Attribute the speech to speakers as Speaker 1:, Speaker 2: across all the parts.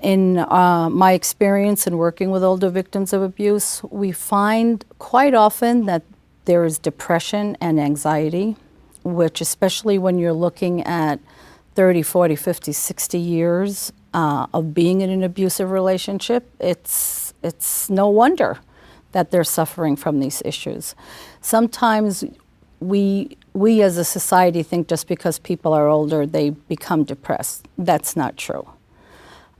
Speaker 1: In my experience in working with older victims of abuse, we find quite often that there is depression and anxiety, which especially when you're looking at 30, 40, 50, 60 years of being in an abusive relationship, it's no wonder that they're suffering from these issues. Sometimes we as a society think just because people are older, they become depressed. That's not true.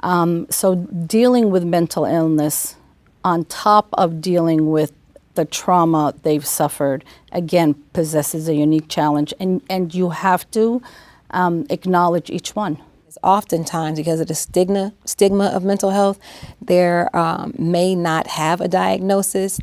Speaker 1: So dealing with mental illness on top of dealing with the trauma they've suffered, again, possesses a unique challenge, and you have to acknowledge each one.
Speaker 2: Oftentimes, because of the stigma of mental health, they may not have a diagnosis.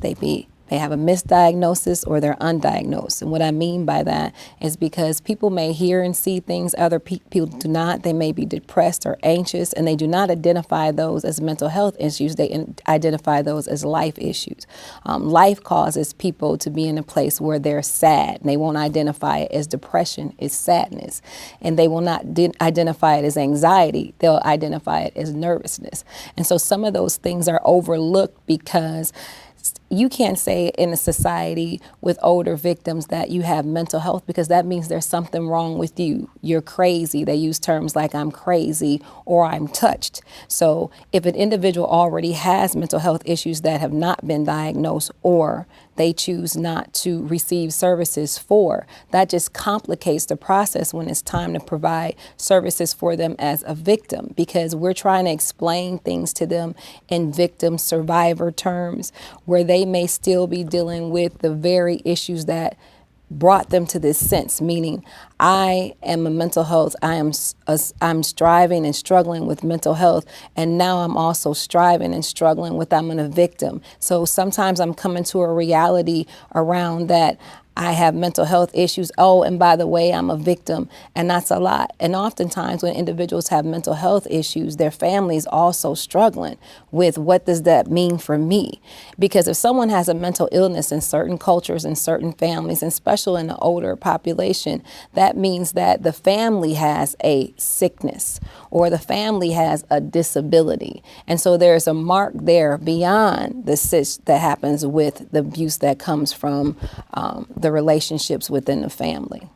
Speaker 2: They have a misdiagnosis or they're undiagnosed. And what I mean by that is because people may hear and see things other people do not. They may be depressed or anxious, and they do not identify those as mental health issues. They identify those as life issues. Life causes people to be in a place where they're sad. They won't identify it as depression, it's sadness. And they will not identify it as anxiety. They'll identify it as nervousness. And so some of those things are overlooked because you can't say in a society with older victims that you have mental health, because that means there's something wrong with you. You're crazy. They use terms like I'm crazy or I'm touched. So if an individual already has mental health issues that have not been diagnosed, or they choose not to receive services for, that just complicates the process when it's time to provide services for them as a victim, because we're trying to explain things to them in victim survivor terms, where they may still be dealing with the very issues that brought them to this sense, meaning I am a mental health, I'm striving and struggling with mental health, and now I'm also striving and struggling with I'm a victim. So sometimes I'm coming to a reality around that I have mental health issues. Oh, and by the way, I'm a victim. And that's a lot. And oftentimes when individuals have mental health issues, their families also struggling with what does that mean for me? Because if someone has a mental illness in certain cultures and certain families, and especially in the older population, that means that the family has a sickness or the family has a disability. And so there's a mark there beyond the cyst that happens with the abuse that comes from the relationships within the family.